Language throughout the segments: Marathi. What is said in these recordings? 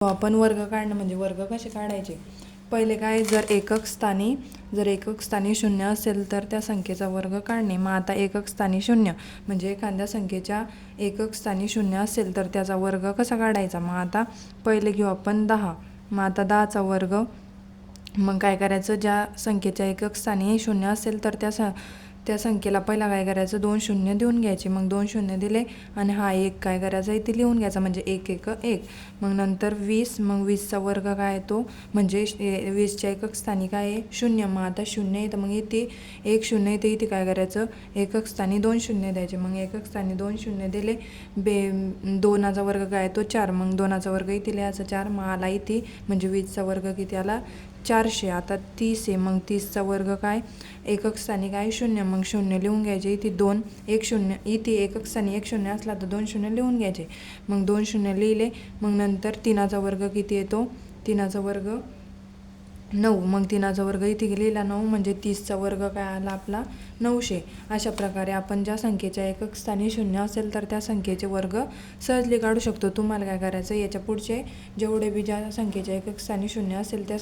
आपण वर्ग काढणं म्हणजे वर्ग कसे काढायचे. पहिले काय, जर एकक स्थानी शून्य असेल तर त्या संख्येचा वर्ग काढणे. मग आता एकक स्थानी शून्य म्हणजे एखाद्या संख्येच्या एकक स्थानी शून्य असेल तर त्याचा वर्ग कसा काढायचा. मग आता पहिले घेऊ आपण 10. मग आता 10चा वर्ग. मग काय करायचं, ज्या संख्येच्या एकक स्थानी शून्य असेल तर त्या संख्येला पहिला काय करायचं, 2 शून्य देऊन घ्यायचे. मग 2 शून्य दिले आणि हा एक काय करायचा इथे लिहून घ्यायचा, म्हणजे 1 1 1. मग नंतर 20. मग 20चा वर्ग काय येतो, म्हणजे 20च्या एकक स्थानी काय आहे, शून्य. मग आता शून्य येतं, मग इथे 1 शून्य येते, इथे काय करायचं, एकक स्थानी 2 शून्य द्यायचे. मग एकक स्थानी 2 शून्य दिले. 2चा वर्ग काय येतो, 4. मग 2चा वर्ग इथे लिहायचा 4. मग आला इथे, म्हणजे 20चा वर्ग किती आला, 400. आता 30 आहे. मग 30चा वर्ग काय, एकक स्थानी काय शून्य. मग शून्य लिहून घ्यायचे. इथे 2 1 शून्य, इथे एकक स्थानी 1 शून्य असला तर 2 शून्य लिहून घ्यायचे. मग 2 शून्य लिहिले. मग नंतर 3चा वर्ग किती येतो, 3चा वर्ग 9. मग 3चा वर्ग इथे लिहिला 9, म्हणजे 30चा वर्ग काय आला आपला 900. अशा प्रकारे आपण ज्या संख्येच्या एकक स्थानी शून्य असेल तर त्या संख्येचे वर्ग सहजली काढू शकतो. तुम्हाला काय करायचं, याच्या पुढचे जेवढे बी ज्या संख्येच्या एकक स्थानी शून्य असेल त्या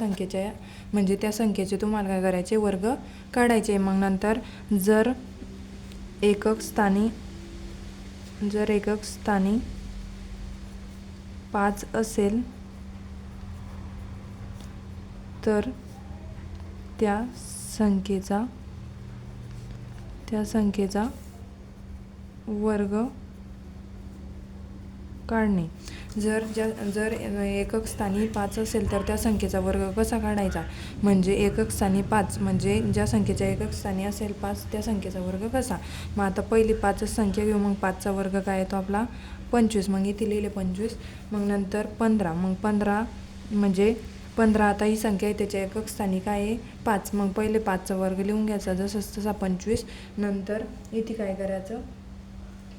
संख्येचे तुम्हाला काय करायचे, वर्ग काढायचे. मग नंतर जर एकक स्थानी 5 असेल तर त्या संख्येचा वर्ग काढणे. जर एकक स्थानी 5 असेल तर त्या संख्येचा वर्ग कसा काढायचा, म्हणजे एकक स्थानी 5 म्हणजे ज्या संख्येच्या एकक स्थानी असेल 5 त्या संख्येचा वर्ग कसा. मग आता पहिली 5 संख्या घेऊ. मग 5चा वर्ग काय येतो आपला 25. मग इथे लिहिले 25. मग नंतर 15. मग 15 म्हणजे 15, आता ही संख्या आहे त्याच्या एकक स्थानी काय आहे 5. मग पहिले 5चा वर्ग लिहून घ्यायचा जसं तसा 25. नंतर इथे काय करायचं,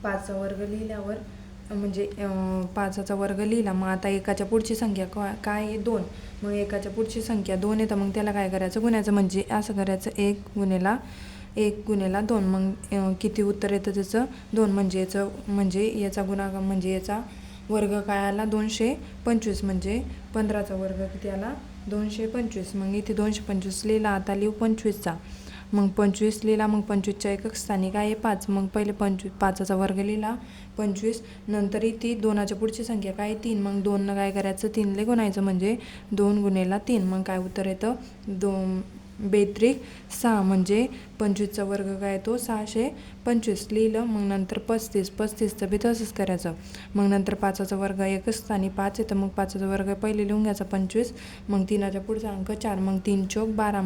5चा वर्ग लिहिल्यावर म्हणजे 5चा वर्ग लिहिला. मग आता एकाच्या पुढची संख्या काय आहे 2. मग एकाच्या पुढची संख्या 2 येतं. मग त्याला काय करायचं, गुणायचं. म्हणजे असं करायचं 1 गुणेला 2. मग किती उत्तर येतं त्याचं 2. म्हणजे याचा गुणाकार म्हणजे याचा वर्ग काय आला 225. म्हणजे 15चा वर्ग किती आला 225. मग इथे 225 लिहिला. आता लिहू 25चा. मग 25 लिहिला. मग 25च्या एकक स्थानी काय आहे 5. मग पहिले 5चा वर्ग लिहिला 25. नंतर इथे 2च्या पुढची संख्या काय 3. मग 2 काय करायचं, 3 गुणायचं. म्हणजे 2 गुणेला 3. मग काय उत्तर येतं 2 बेत्रिक 6. म्हणजे 25चा वर्ग काय येतो 625 लिहिलं. मग नंतर 35चं बी तसंच करायचं. मग नंतर 5चा वर्ग एकच स्थानी 5 येतं. मग 5चा वर्ग पहिले लिहून घ्यायचा 25. मग 3च्या पुढचा अंक 4. मग 3 चौक 12.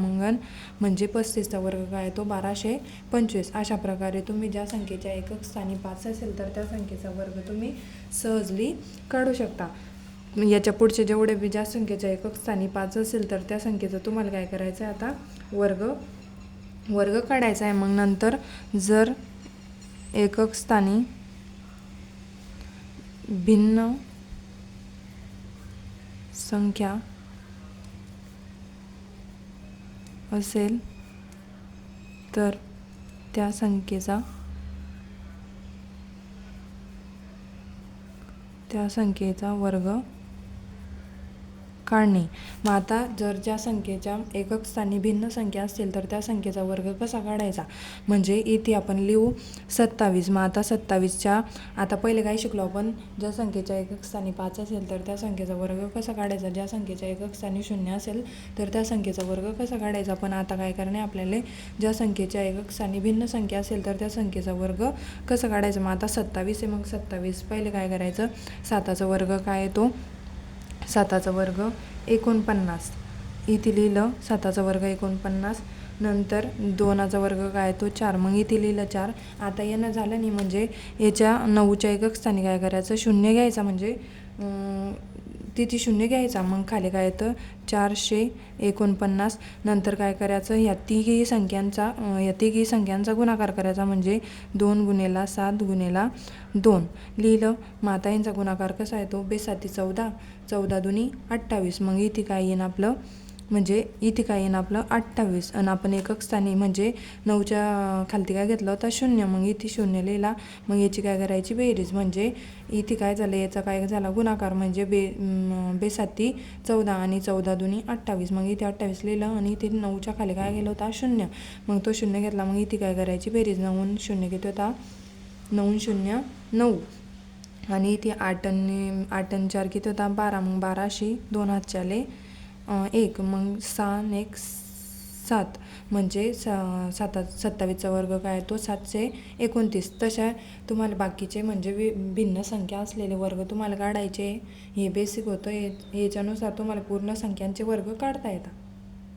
म्हणजे 35चा वर्ग काय येतो 1225. अशा प्रकारे तुम्ही ज्या संख्येच्या एकक स्थानी 5 असेल तर त्या संख्येचा वर्ग तुम्ही सहजली काढू शकता. याच्या पुढचे जेवढे बी ज्या संख्येच्या एकक स्थानी 5 असेल तर त्या संख्येचं तुम्हाला काय करायचं आहे, आता वर्ग काढायचा आहे. मग नंतर जर एकक स्थानी भिन्न संख्या असेल तर त्या संख्येचा वर्ग काढणे. मग आता जर ज्या संख्येच्या एकक स्थानी भिन्न संख्या असतील तर त्या संख्येचा वर्ग कसा काढायचा, म्हणजे इथे आपण लिहू 27. मग आता 27च्या आता पहिले काय शिकलो आपण, ज्या संख्येच्या एकक स्थानी 5 असेल तर त्या संख्येचा वर्ग कसा काढायचा, ज्या संख्येच्या एकक स्थानी 0 असेल तर त्या संख्येचा वर्ग कसा काढायचा. पण आता काय करणे आपल्याला, ज्या संख्येच्या एकक स्थानी भिन्न संख्या असेल तर त्या संख्येचा वर्ग कसा काढायचा. मग आता 27 आहे. मग 27 पहिले काय करायचं, 7चा वर्ग काय येतो, 7चा वर्ग 49. इथे लिहिलं 7चा वर्ग 49. नंतर 2चा वर्ग काय येतो 4. मग इथे लिहिलं 4. आता येणं झालं नाही, म्हणजे याच्या 9च्या एकक स्थानी काय करायचं 0 घ्यायचा. म्हणजे तिथे 0 घ्यायचा. मग खाली काय येतं 449. नंतर काय करायचं, या तिघी संख्यांचा गुणाकार करायचा. म्हणजे 2 गुणेला 7 गुणेला 2 लिहिलं. मग आता यांचा गुणाकार कसा येतो, 2 7 14, 14 दुनी 28. मग इथे काय येईन आपलं म्हणजे इथे काय येईन आपलं 28. आणि आपण एकक स्थानी म्हणजे 9च्या खालती काय घेतला होता 0, मग इथे 0 लिहिला. मग याची काय करायची बेरीज, म्हणजे इथे काय झालं याचा काय झाला गुणाकार, म्हणजे बेसाती 14 आणि 14 दुनी 28. मग इथे 28 लिहिलं आणि इथे 9च्या खाली काय गेलं होता 0, मग तो 0 घेतला. मग इथे काय करायची बेरीज, 9 0 घेत होता 9 0 9. आणि इथे 8 आणि 4 किती होता 12, मग 12 अशी 2 हातच्याले 1, मग 6 आणि 1 7, म्हणजे 27चा वर्ग काय तो 729. तशा तुम्हाला बाकीचे म्हणजे भिन्न संख्या असलेले वर्ग तुम्हाला काढायचे. हे बेसिक होतं, याच्यानुसार तुम्हाला पूर्ण संख्यांचे वर्ग काढता येतात.